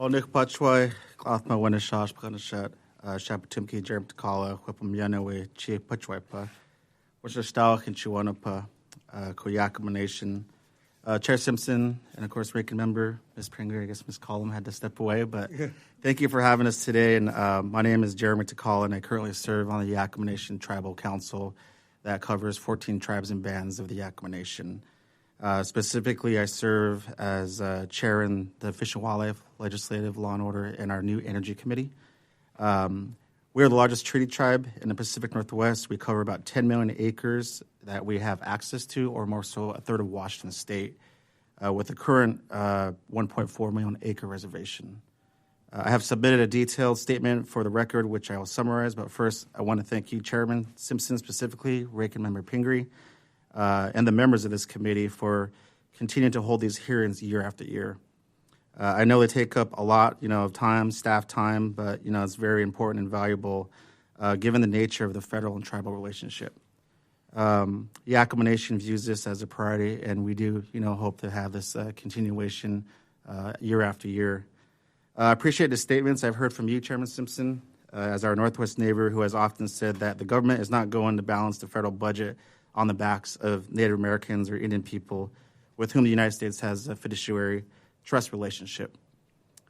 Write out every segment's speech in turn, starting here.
Nick Pachway, Klathma Winishash Pranashat, Shapatimki, Jerem Takala, Whipum Yanawe, Chi Pachwaypa, which are Stowak and Chiwanapa, Yakama Nation, Chair Simpson, and of course, ranking member, Ms. Pringer. I guess Ms. Collum had to step away, but thank you for having us today. And my name is Jeremy Takala, and I currently serve on the Yakama Nation Tribal Council that covers 14 tribes and bands of the Yakama Nation. Specifically, I serve as chair in the Fish and Wildlife, Legislative, Law and Order, and our new Energy Committee. We are the largest treaty tribe in the Pacific Northwest. We cover about 10 million acres that we have access to, or more so a third of Washington State, with a current 1.4 million acre reservation. I have submitted a detailed statement for the record, which I will summarize, but first I want to thank you, Chairman Simpson specifically, Ranking Member Pingree, and the members of this committee for continuing to hold these hearings year after year. I know they take up a lot, of time, staff time, but, it's very important and valuable given the nature of the federal and tribal relationship. Yakama Nation views this as a priority, and we do, hope to have this continuation year after year. I appreciate the statements I've heard from you, Chairman Simpson, as our Northwest neighbor who has often said that the government is not going to balance the federal budget on the backs of Native Americans or Indian people with whom the United States has a fiduciary trust relationship.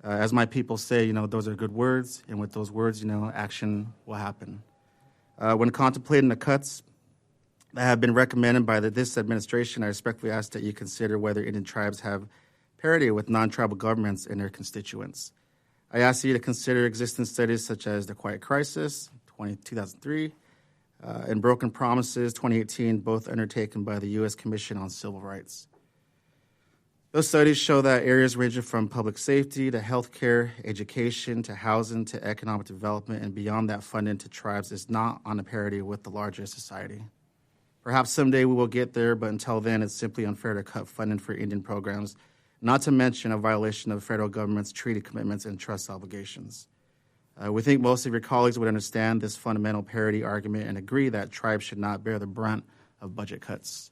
As my people say, those are good words, and with those words, action will happen. When contemplating the cuts that have been recommended by this administration, I respectfully ask that you consider whether Indian tribes have parity with non-tribal governments and their constituents. I ask you to consider existing studies such as the Quiet Crisis, 2003, and Broken Promises, 2018, both undertaken by the U.S. Commission on Civil Rights. Those studies show that areas ranging from public safety to healthcare, education, to housing, to economic development, and beyond that funding to tribes is not on a parity with the larger society. Perhaps someday we will get there, but until then, it's simply unfair to cut funding for Indian programs, not to mention a violation of federal government's treaty commitments and trust obligations. We think most of your colleagues would understand this fundamental parity argument and agree that tribes should not bear the brunt of budget cuts.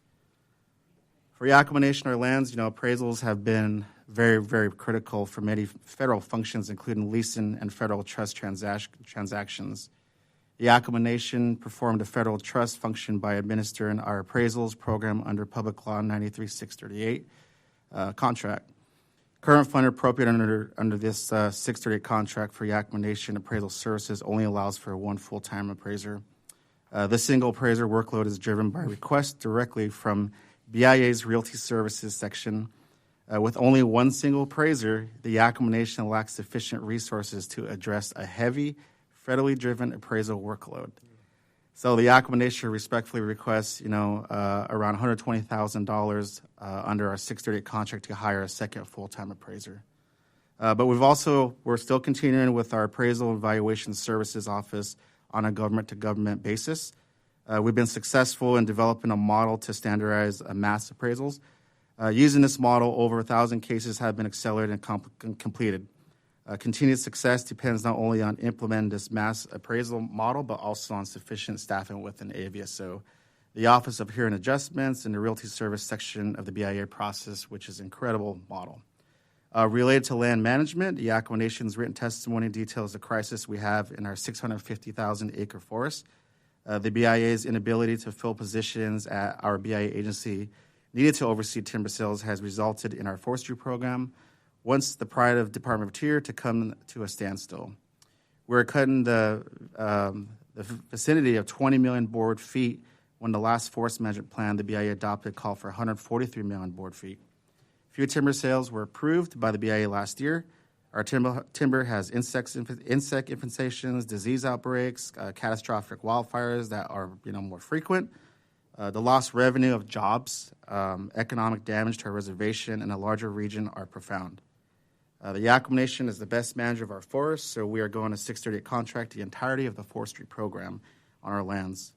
For Yakama Nation, our lands, appraisals have been very, very critical for many federal functions, including leasing and federal trust transactions. The Yakama Nation performed a federal trust function by administering our appraisals program under Public Law 93-638 contract. Current fund appropriated under this 638 contract for Yakama Nation appraisal services only allows for one full-time appraiser. This single appraiser workload is driven by requests directly from BIA's Realty Services section. With only one single appraiser, the Yakama Nation lacks sufficient resources to address a heavy, federally driven appraisal workload. So the Yakama Nation respectfully requests, around $120,000 under our 638 contract to hire a second full-time appraiser. But we're still continuing with our appraisal and evaluation services office on a government-to-government basis. We've been successful in developing a model to standardize mass appraisals. Using this model, over 1,000 cases have been accelerated and completed. Continued success depends not only on implementing this mass appraisal model, but also on sufficient staffing within AVSO, the Office of Hearing Adjustments, and the Realty Service section of the BIA process, which is an incredible model. Related to land management, the Yakama Nation's written testimony details the crisis we have in our 650,000-acre forest. The BIA's inability to fill positions at our BIA agency needed to oversee timber sales has resulted in our forestry program, once the pride of Department of Interior, to come to a standstill. We're cutting the vicinity of 20 million board feet when the last forest management plan the BIA adopted called for 143 million board feet. Few timber sales were approved by the BIA last year. Our timber has insect infestations, disease outbreaks, catastrophic wildfires that are more frequent. The lost revenue of jobs, economic damage to our reservation, and a larger region are profound. The Yakama Nation is the best manager of our forests, so we are going to 638 contract the entirety of the forestry program on our lands.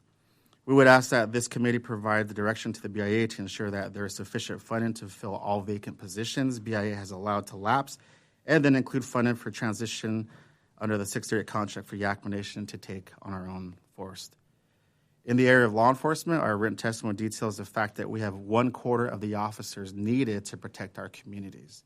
We would ask that this committee provide the direction to the BIA to ensure that there is sufficient funding to fill all vacant positions BIA has allowed to lapse, and then include funding for transition under the 638 contract for Yakama Nation to take on our own forest. In the area of law enforcement, our written testimony details the fact that we have 1/4 of the officers needed to protect our communities.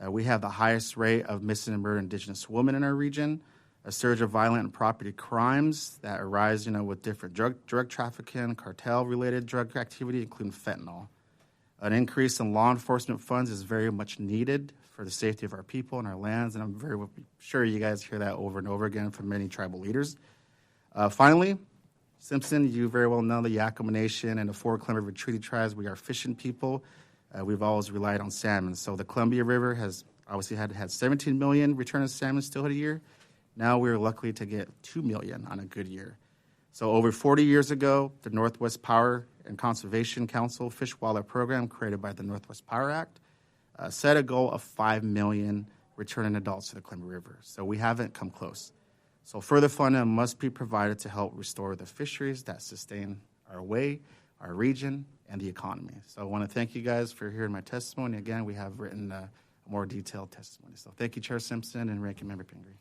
We have the highest rate of missing and murdered Indigenous women in our region, a surge of violent and property crimes that arise, with different drug trafficking, cartel-related drug activity, including fentanyl. An increase in law enforcement funds is very much needed for the safety of our people and our lands, and I'm very sure you guys hear that over and over again from many tribal leaders. Finally, Simpson, you very well know the Yakama Nation and the 4 Columbia River Treaty Tribes. We are fishing people. We've always relied on salmon. So the Columbia River has obviously had 17 million return of salmon still a year. Now we're lucky to get 2 million on a good year. So over 40 years ago, the Northwest Power and Conservation Council Fish Wildlife Program, created by the Northwest Power Act, set a goal of 5 million returning adults to the Columbia River. So we haven't come close. So further funding must be provided to help restore the fisheries that sustain our way, our region, and the economy. So I want to thank you guys for hearing my testimony. Again, we have written a more detailed testimony. So thank you, Chair Simpson and Ranking Member Pingree.